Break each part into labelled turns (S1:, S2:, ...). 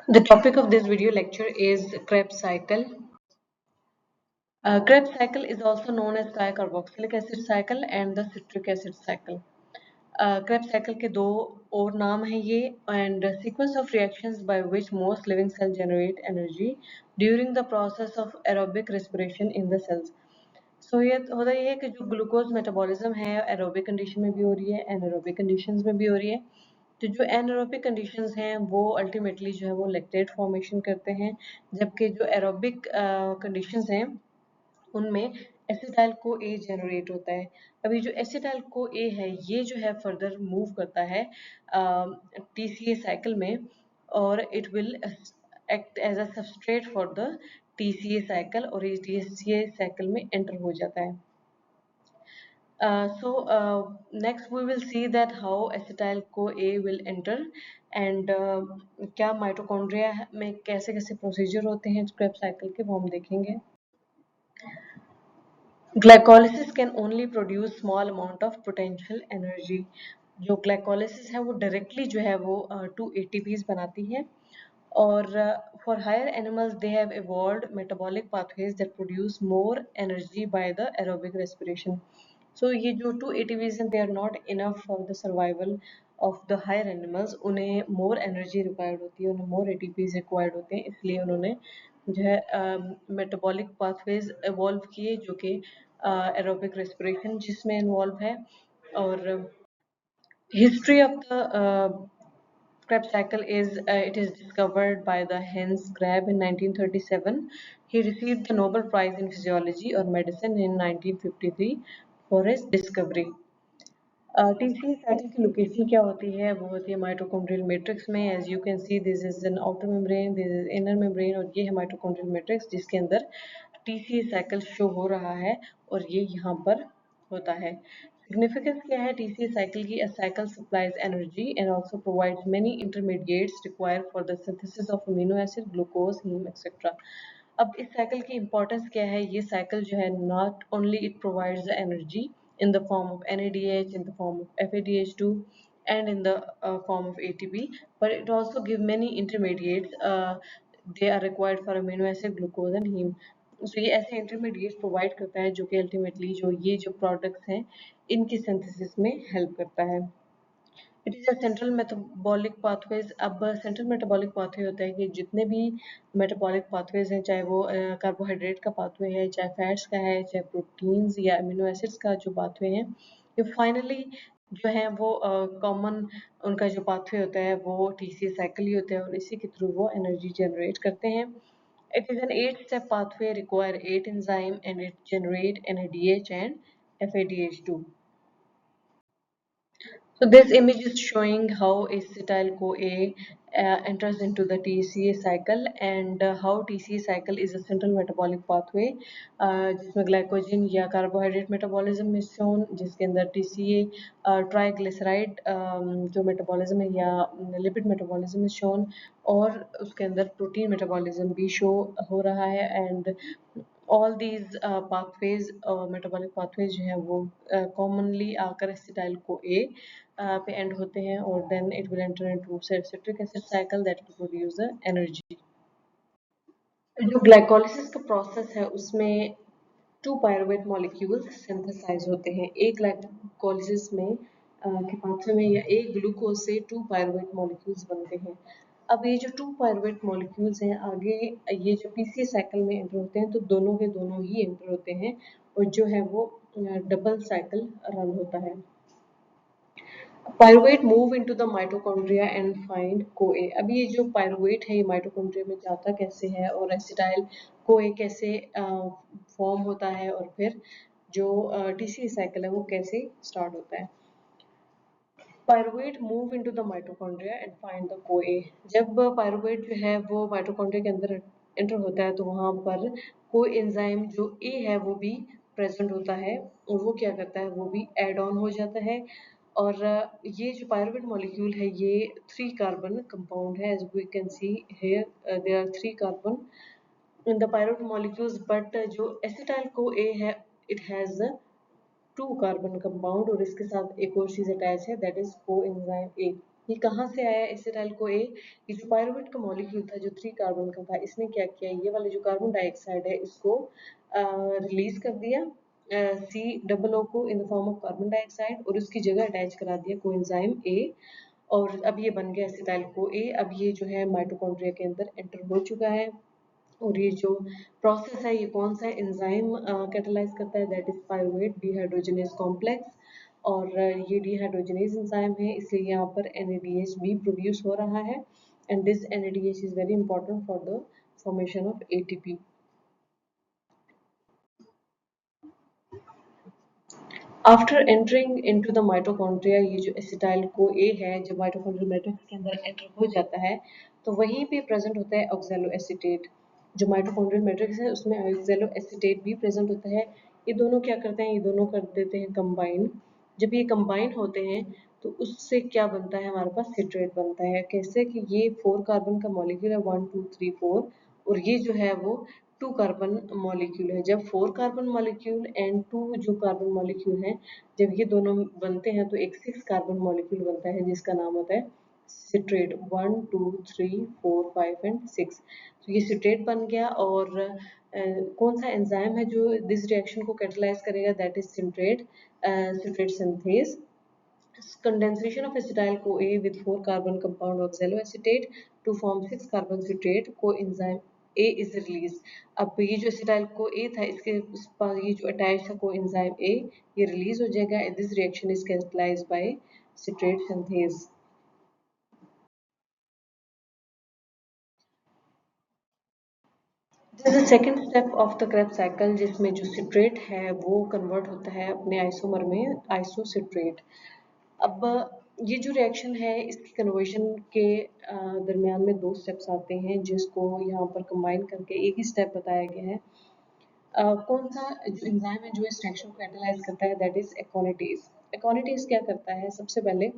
S1: The topic of this video lecture is Krebs cycle. Krebs cycle is also known as tricarboxylic acid cycle and the citric acid cycle. Krebs cycle के दो और नाम हैं ये and sequence of reactions by which most living cells generate energy during the process of aerobic respiration in the cells. So ये होता ये है कि जो ग्लूकोज मेटाबॉलिज्म है एरोबिक कंडीशन में भी हो रही है एनारोबिक कंडीशंस में भी हो रही है। तो जो एनारोबिक कंडीशंस हैं वो अल्टीमेटली जो है वो लैक्टेट फॉर्मेशन करते हैं, जबकि जो एरोबिक कंडीशंस हैं उनमें एसिटाइल को ए जनरेट होता है। अभी जो एसिटाइल को ए है ये जो है फर्दर मूव करता है टीसीए साइकिल में और it will act as a substrate for the TCA cycle और ये टीसीए साइकिल में एंटर हो जाता है। Next we will see that how acetyl CoA will enter and क्या माइटोकॉन्ड्रिया में कैसे कैसे प्रोसीजर होते हैं Krebs साइकिल के वो हम देखेंगे। Glycolysis can only produce small amount of potential energy. जो ग्लाइकोलिसिस है वो डायरेक्टली जो है वो 2 ATPs बनाती है और for higher animals they have evolved metabolic pathways that produce more energy by the aerobic respiration. So ये जो 2 ATPs हैं they are not enough for the survival of the higher animals. उन्हें मोर एनर्जी रिक्वायर्ड होती है, उन्हें मोर ATPs required होते हैं, इसलिए उन्होंने जो है मेटाबॉलिक पाथवेज इवॉल्व किए जो कि एरोबिक रेस्पिरेशन जिसमें इन्वॉल्व है। और history of the Krebs cycle is it is discovered by the Hans Grab in 1937. He received the Nobel Prize in Physiology or Medicine in 1953 for his discovery. TCA cycle की location क्या होती है वो होती है mitochondrial matrix में। As you can see this is an outer membrane, this is inner membrane और ये है माइटोकॉन्ड्रियल मैट्रिक्स जिसके अंदर टीसीए साइकिल शो हो रहा है और ये यहाँ पर होता है। सिग्निफिकेंस क्या है टीसीए साइकिल की? A cycle supplies energy and also provides many intermediates required for the synthesis of amino acid, glucose, heme, etc. अब इस साइकिल की इम्पोर्टेंस क्या है? ये साइकिल जो है not only it provides the energy in the form of NADH, in the form of FADH2 and in the form of ATP, but it also give many intermediates. They are required for amino acid, glucose and heme. So ये ऐसे intermediates provide करता है जो कि ultimately जो ये जो products हैं इनकी synthesis में help करता है। It is a central metabolic pathways. अब सेंट्रल मेटाबॉलिक पाथवे होता है कि जितने भी मेटाबॉलिक पाथवेज हैं, चाहे वो कार्बोहाइड्रेट का पाथवे है, चाहे फैट्स का है, चाहे प्रोटीन्स या अमीनो एसिड्स का जो पाथवे हैं, ये फाइनली जो है वो कॉमन उनका जो पाथवे होता है वो टीसीए साइकिल ही होता है और इसी के थ्रू वो एनर्जी जनरेट करते हैं। It is an 8-step pathway, require 8 enzyme and it generate NADH and FADH2. So this image is showing how acetyl-CoA enters into the TCA cycle and how TCA cycle is a central metabolic pathway जिसमें glycogen या carbohydrate metabolism is shown, जिसके अंदर TCA triglyceride जो metabolism है या lipid metabolism is shown और उसके अंदर protein metabolism भी show हो रहा है and all these pathways metabolic pathways जो है वो commonly आकर acetyl CoA पे एंड होते हैं और then it will enter into citric acid cycle that will produce the energy. जो ग्लाइकोलिसिस का प्रोसेस है उसमें 2 पायरुवेट मॉलिक्यूल्स सिंथेसाइज होते हैं। एक ग्लाइकोलिसिस में के पाथवे में या एक ग्लूकोज से 2 पायरुवेट मॉलिक्यूल्स बनते हैं। अब ये जो 2 पायरुवेट मॉलिक्यूल्स हैं आगे ये जो पीसीए साइकिल में एंटर होते हैं तो दोनों के दोनों ही एंटर होते हैं और जो है वो डबल साइकिल रन होता है। Pyruvate move into the mitochondria and find कोए। अब ये जो पायरुवेट है ये माइटोकॉन्ड्रिया में जाता कैसे है और एसिटाइल कोए कैसे फॉर्म होता है और फिर जो टीसीए साइकिल है वो कैसे स्टार्ट होता है। Pyruvate move into the mitochondria and find the कोए। जब पायरुवेट जो है वो माइटोकॉन्ड्रिया के अंदर एंटर होता है तो वहाँ पर कोई एंजाइम जो ए है वो भी प्रेजेंट होता है और वो क्या करता है वो भी एड ऑन हो जाता है और ये जो पायरुवेट मॉलिक्यूल है ये 3 कार्बन कंपाउंड है। As we can see here there are 3 carbon in the pyruvate molecules but जो एसिटाइल को ए है इट हैज 2 कार्बन कंपाउंड और इसके साथ एक और चीज अटैच है दैट इज कोएंजाइम ए। ये कहाँ से आया एसिटाइल को ए? ये जो पायरुवेट का मॉलिक्यूल था जो 3 कार्बन का था, इसने क्या किया, ये वाला जो कार्बन डाइऑक्साइड है इसको रिलीज कर दिया सी डबल ओ को in the form of carbon dioxide, और उसकी जगह अटैच करा दिया कोएंजाइम ए, और अब ये बन गया एसिटाइल को ए। अब ये जो है माइटोकॉन्ड्रिया के अंदर एंटर हो चुका है, और ये जो प्रोसेस है ये कौन सा एंजाइम कैटालाइज करता है, that is pyruvate dehydrogenase complex. और ये डिहाइड्रोजनेज एंजाइम है, इसलिए यहाँ पर NADH भी प्रोड्यूस हो रहा है, and this NADH is very important for the formation of ATP। After entering into the mitochondria, ये जो एसिटाइल को ए है जब माइटोकॉन्ड्रियल मैट्रिक्स के अंदर एंटर हो जाता है तो वहीं पे प्रेजेंट होता है ऑक्सैलो एसीटेट। जो माइटोकॉन्ड्रियल मैट्रिक्स है उसमें ऑक्सैलो एसीटेट भी प्रेजेंट होता है। ये दोनों क्या करते हैं, ये दोनों कर देते हैं कंबाइन। जब ये कंबाइन होते हैं तो उससे क्या बनता है, हमारे पास सिट्रेट बनता है। कैसे कि ये 4 कार्बन का मॉलिक्यूल है, 1 2 3 4, और ये जो है वो 2 कार्बन मॉलिक्यूल है। जब 4 कार्बन मॉलिक्यूल एंड 2 जो कार्बन मॉलिक्यूल हैं, जब ये दोनों बनते हैं तो एक 6 कार्बन मॉलिक्यूल बनता है जिसका नाम होता है सिट्रेट। 1 2 3 4 5 एंड 6, तो ये सिट्रेट बन गया। और कौन सा एंजाइम है जो दिस रिएक्शन को कैटलाइज करेगा, that is citrate citrate synthase. Condensation of acetyl CoA with 4 carbon compound oxaloacetate to form 6 carbon citrate coenzyme A is released। अब ये जो acetyl CoA था इसके उस पर ये जो अटैच था coenzyme A, ये रिलीज हो जाएगा। This reaction is catalyzed by citrate synthase। This is second step of the Krebs cycle, जिसमें जो सिट्रेट है वो कन्वर्ट होता है अपने आइसोमर में आइसोसिट्रेट। अब ये जो रिएक्शन है इसकी कन्वर्जन के दरमियान में 2 स्टेप्स आते हैं जिसको यहाँ पर कंबाइन करके एक ही स्टेप बताया गया है। कौन सा जो एंजाइम है जो इस रिएक्शन को कैटालाइज करता है, दैट इज एकोनिटेज। एकोनिटेज क्या करता है, सबसे पहले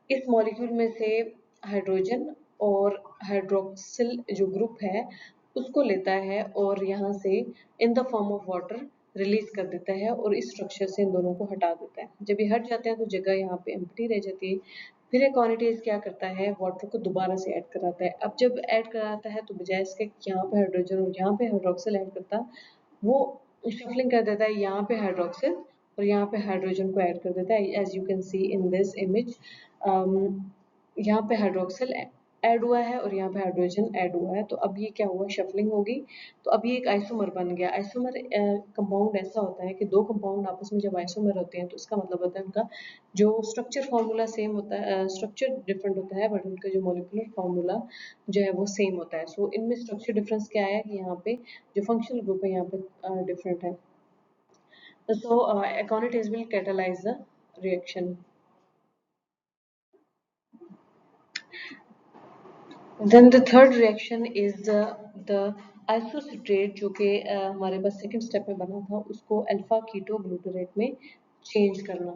S1: इस मॉलिक्यूल में से हाइड्रोजन और हाइड्रोक्सिल जो ग्रुप है उसको लेता है और यहाँ से in the form of water release कर देता है, और इस स्ट्रक्चर से इन दोनों को हटा देता है। जब ये हट जाते हैं तो जगह यहाँ पे एम्प्टी रह जाती है। फिर एकोनिटेज क्या करता है, वाटर को दोबारा से ऐड कराता है। अब जब ऐड कराता है तो बजाय इसके कि यहाँ पे हाइड्रोजन और यहाँ पे हाइड्रोक्सिल ऐड करता, वो शफलिंग कर देता है, यहाँ पे हाइड्रोक्सिल और यहाँ पे हाइड्रोजन को ऐड कर देता है। As you can see in this image, यहाँ पे हाइड्रोक्सिल ऐड हुआ है और यहाँ पे हाइड्रोजन ऐड हुआ है। तो अब ये क्या हुआ, शफलिंग होगी, तो अब ये एक आइसोमर बन गया। आइसोमर कंपाउंड ऐसा होता है कि दो कंपाउंड आपस में जब आइसोमर होते हैं तो इसका मतलब होता है उनका जो स्ट्रक्चर फॉर्मूला सेम होता है, स्ट्रक्चर डिफरेंट होता है बट उनका जो मॉलिक्यूलर फॉर्मूला जो है वो सेम होता है। सो इनमें स्ट्रक्चर डिफरेंस क्या है कि यहाँ पे जो फंक्शनल ग्रुप है यहाँ पे डिफरेंट है। So aconitase will catalyze the reaction. Then the third reaction is the isocitrate, जो कि हमारे पास सेकंड स्टेप में बना था, उसको अल्फा कीटो ग्लूटारेट में चेंज करना।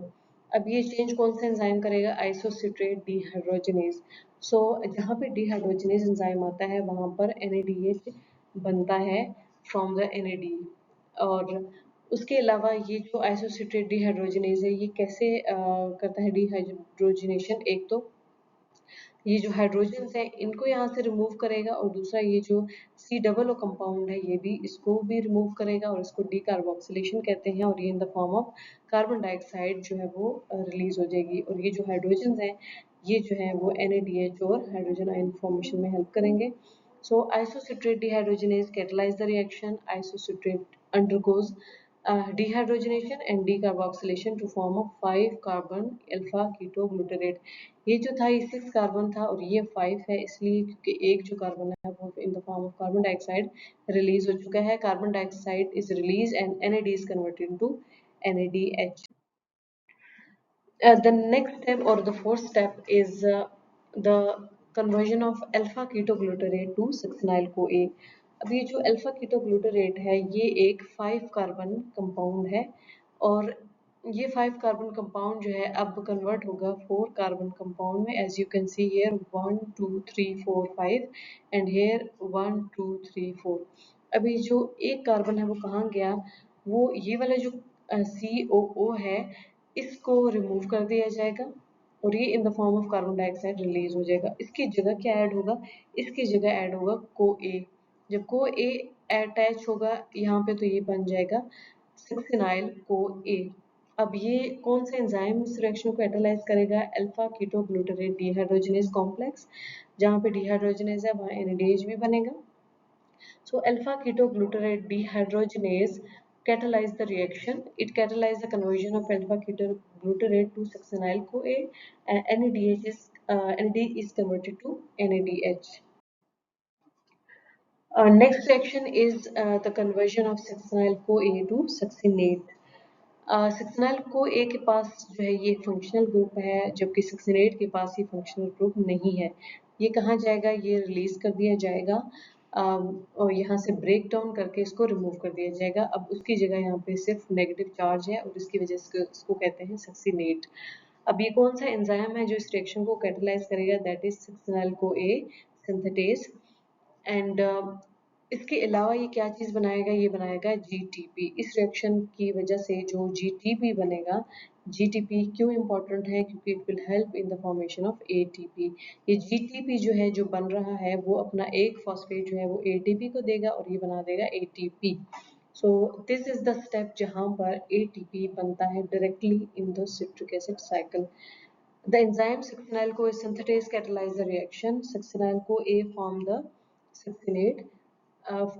S1: अब ये चेंज कौन सा एंजाइम करेगा, आइसोसिट्रेट डिहाइड्रोजनेज। सो जहाँ पे डिहाइड्रोजनेज एंजाइम आता है वहाँ पर NADH बनता है फ्रॉम द NAD। और उसके अलावा ये जो आइसोसिट्रेट डिहाइड्रोजनेज है ये कैसे करता है डिहाइड्रोजनेशन, एक तो ये जो हाइड्रोजन्स हैं इनको यहाँ से रिमूव करेगा, और दूसरा ये जो सी डबल ओ कंपाउंड है ये भी इसको भी रिमूव करेगा, और इसको डीकार्बोक्सिलेशन कहते हैं, और ये in the form of carbon dioxide जो है वो रिलीज हो जाएगी। और ये जो हाइड्रोजन्स हैं ये जो है वो NADH और हाइड्रोजन आयन फॉर्मेशन में हेल्प करेंगे। So isocitrate dehydrogenase catalyze the reaction. Isocitrate undergoes dehydrogenation and decarboxylation to form a 5 carbon alpha ketoglutarate। ये जो था ये 6 कार्बन था और ये 5 है, इसलिए क्योंकि एक जो कार्बन है वो in the form of carbon dioxide release हो चुका है। Carbon dioxide is release and NAD is converted into NADH। The next step or the fourth step is the conversion of alpha ketoglutarate to succinyl CoA। अब ये जो alpha ketoglutarate है ये एक 5 carbon compound है, और ये 5 कार्बन कंपाउंड जो है अब कन्वर्ट होगा 4 कार्बन कंपाउंड में। As you can see here 1 2 3 4 5 and here 1 2 3 4। अभी जो एक कार्बन है वो कहाँ गया, वो ये वाला जो COO है इसको रिमूव कर दिया जाएगा, और ये in the form of carbon dioxide release हो जाएगा। इसकी जगह क्या ऐड होगा? इसकी जगह ऐड होगा को ए। जब को ए अटैच होगा यहाँ पे तो ये बन जाएगा सक्सिनाइल को ए। अब ये कौन सा एंजाइम इस रिएक्शन को कैटालाइज करेगा? Alpha keto glutarate dehydrogenase complex. जहाँ पे डिहाइड्रोजनेज है वहाँ एनएडीएच भी बनेगा। So alpha-ketoglutarate dehydrogenase catalyze the reaction. It catalyzes the conversion of alpha-ketoglutarate to succinyl-CoA, and NAD is converted to NADH. Next reaction is the conversion of succinyl-CoA to succinate. Succinyl को ए के पास जो है ये functional group है, जबकि succinate के पास ये functional group नहीं है। ये कहाँ जाएगा? ये रिलीज कर दिया जाएगा और यहाँ से ब्रेक डाउन करके इसको रिमूव कर दिया जाएगा। अब उसकी जगह यहाँ पे सिर्फ नेगेटिव चार्ज है और इसकी वजह से इसको कहते हैं सक्सिनेट। अब ये कौन सा एंजाइम है जो इस रिएक्शन को कैटालाइज करेगा? दैट इज सक्सिनाइल को ए सिंथेटेज। एंड इसके अलावा ये क्या चीज़ बनाएगा? ये बनाएगा जीटीपी। इस रिएक्शन की वजह से जो जीटीपी बनेगा, जीटीपी क्यों इम्पोर्टेंट है? क्योंकि it will help in the formation of ATP. ये जीटीपी जो है जो बन रहा है वो अपना एक फॉस्फेट जो है वो एटीपी को देगा और ये बना देगा ATP. So this is the step जहाँ पर एटीपी बनता है directly in the citric acid cycle. The enzyme succinyl-CoA synthetase catalyze the reaction. Succinyl-CoA form the succinate.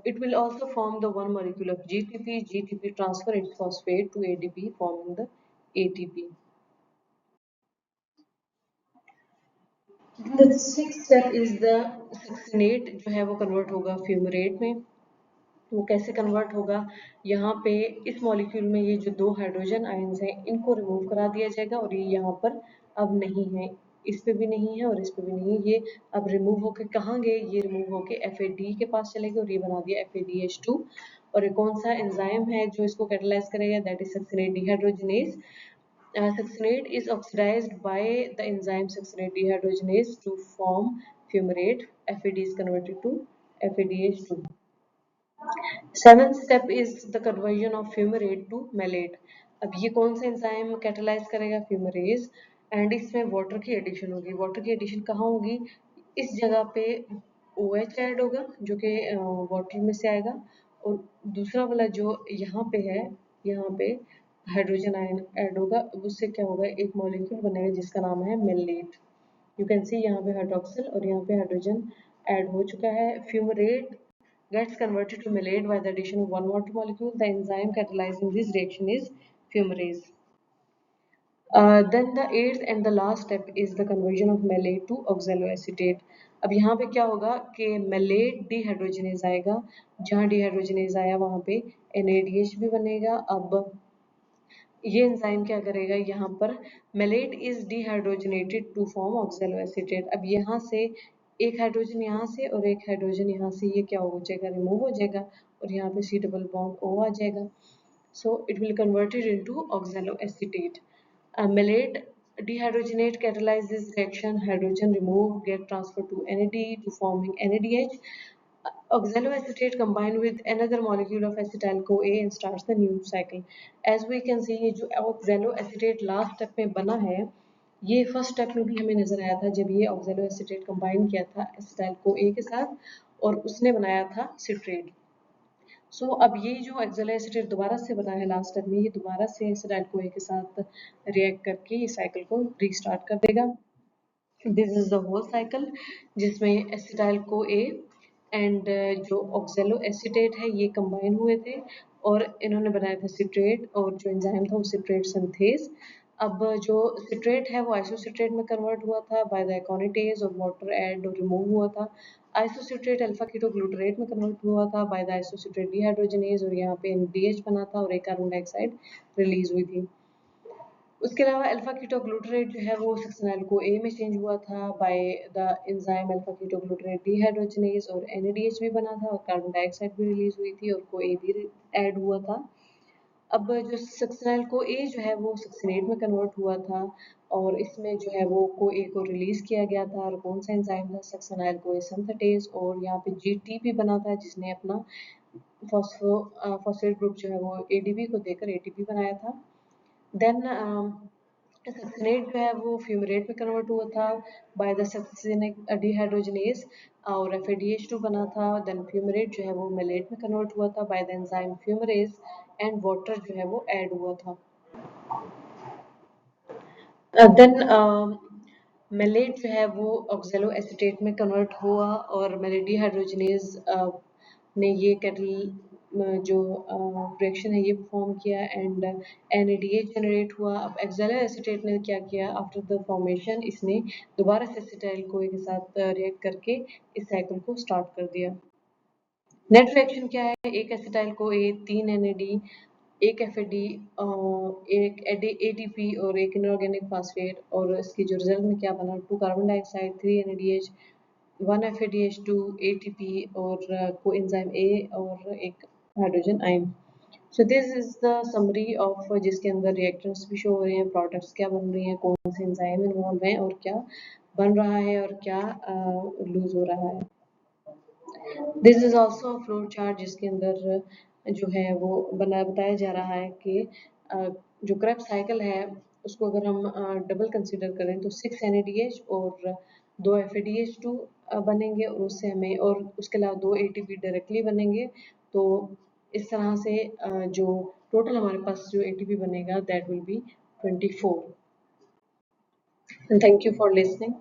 S1: It will also form the one molecule of GTP. GTP transfer its phosphate to ADP, forming the ATP. The sixth step is the succinate जो है वो convert होगा fumarate में। वो कैसे convert होगा? यहाँ पे इस मॉलिक्यूल में ये जो दो हाइड्रोजन आयंस हैं इनको रिमूव करा दिया जाएगा और ये यहाँ पर अब नहीं है, इस पे भी नहीं है और इस पे भी नहीं है। ये अब रिमूव होके कहाँ गए? ये रिमूव होके FAD के पास चले गए और ये बना दिया FADH2। और ये कौन सा एंजाइम है जो इसको कैटालाइज करेगा? That is succinate dehydrogenase. Succinate is oxidized by the enzyme succinate dehydrogenase to form fumarate. FAD is converted to FADH2. Seventh step is the conversion of fumarate to malate. अब ये कौन सा enzyme catalyse करेगा? Fumarase. And इसमें water की addition होगी। Water की addition कहाँ होगी? इस जगह पे OH ऐड होगा जो कि वाटर में से आएगा और दूसरा वाला जो यहाँ पे है, यहाँ पे हाइड्रोजन आयन ऐड होगा। उससे क्या होगा? एक मॉलिक्यूल बनेगा जिसका नाम है मेलेट। यू कैन सी यहाँ पे हाइड्रोक्सिल और यहाँ पे हाइड्रोजन ऐड हो चुका है। Fumarate gets converted to malate by the addition of one water molecule. The enzyme catalyzing this reaction is fumarase. Then the eighth and the last step is the conversion of malate to oxaloacetate. अब यहाँ पे क्या होगा कि malate dehydrogenase आएगा, जहाँ dehydrogenase आया वहाँ पे NADH भी बनेगा। अब ये एंजाइम क्या करेगा? यहाँ पर मेलेट इज डिहाइड्रोजनेटेड टू फॉर्म ऑक्सैलोएसीटेट। अब यहाँ से एक हाइड्रोजन यहाँ से और एक हाइड्रोजन यहाँ से ये क्या हो जाएगा? रिमूव हो जाएगा और यहाँ पे C डबल बॉन्ड O आ जाएगा। So it will converted into oxaloacetate. Malate dehydrogenate catalyze this reaction. Hydrogen remove get transferred to NAD to forming NADH. Oxaloacetate combine with another molecule of acetyl-CoA and starts the new cycle. As we can see, ये जो oxaloacetate last step में बना है, ये first step में भी हमें नजर आया था जब ये oxaloacetate combine किया था acetyl-CoA के साथ और उसने बनाया था citrate. अब ये जो oxaloacetate दोबारा से बना है लास्ट स्टेप में, ये दोबारा से acetyl-CoA के साथ रिएक्ट करके ये साइकिल को रीस्टार्ट कर देगा। This is the whole cycle जिसमें एसिटाइल को ए एंड जो ऑक्जेलो एसिटेट है ये कंबाइन हुए थे और इन्होंने बनाया था सिट्रेट और जो एंजाइम था वो सिट्रेट सिंथेज। अब जो सिट्रेट है वो आइसोसिट्रेट में कन्वर्ट हुआ था बाय द एकोनिटेज और वाटर ऐड और रिमूव हुआ था। आइसोसिट्रेट अल्फा कीटोग्लूटरेट में कन्वर्ट हुआ था बाय द आइसोसिट्रेट डिहाइड्रोजनेज और यहाँ पे NADH बना था और एक कार्बन डाइऑक्साइड रिलीज हुई थी। उसके अलावा अल्फा कीटोग्लूटरेट जो है वो सक्सिनाइल को ए में चेंज हुआ था by the enzyme alpha ketoglutarate dehydrogenase और NADH भी बना था और कार्बन डाइऑक्साइड भी रिलीज हुई थी और को ए भी ऐड हुआ था। अब जो सक्सिनाइल को ए जो है वो सक्सिनेट में कन्वर्ट हुआ था और इसमें जो है वो को ए को रिलीज किया गया था और कौन सा एंजाइम था? सक्सिनाइल को ए सिंथेटेज और यहाँ पे GTP बना था जिसने अपना फॉस्फेट ग्रुप जो है वो ADP को देकर ATP बनाया था। देन सक्सिनेट जो है वो फ्यूमरेट में कन्वर्ट हुआ था बाय द सक्सिनिक डिहाइड्रोजनेज और FADH2 बना था। देन फ्यूमरेट जो है वो मेलेट में कन्वर्ट हुआ था by the enzyme fumarase and water जो है वो ऐड हुआ था। देन मेलेट जो है वो ऑक्जेलो एसीटेट में कन्वर्ट हुआ और मेलेडिहाइड्रोजनेज ने ये कैटल जो रिएक्शन है ये परफॉर्म किया एंड NADH जनरेट हुआ। अब एक्जेलो एसीटेट ने क्या किया, आफ्टर द फॉर्मेशन इसने दोबारा से एसिटाइल को के साथ रिएक्ट करके इस साइकिल को स्टार्ट कर दिया। नेट रिएक्शन क्या है, एक एसिटाइल को ए, 3 NAD, एक FAD, एक ADP और एक इनऑर्गेनिक फास्फेट, और इसकी जो रिजल्ट में क्या बना, 2 carbon dioxide, 3 NADH, 1 FADH2, ATP और कोएंजाइम A और एक hydrogen ion. So this is the summary of जिसके अंदर रिएक्टेंट्स भी शो हो रहे हैं, प्रोडक्ट्स क्या बन रही हैं, कौन से एंजाइम इन्वॉल्व हैं और क्या बन रहा है और क्या लूज हो रहा है। This is also flow chart जिसके अंदर जो है वो बताया जा रहा है कि जो Krebs साइकिल है उसको अगर हम डबल कंसिडर करें तो 6 NADH और 2 FADH2 बनेंगे, और उससे हमें और उसके अलावा 2 ATP डायरेक्टली बनेंगे। तो इस तरह से जो टोटल हमारे पास जो ATP बनेगा that will be 24। And thank you for listening.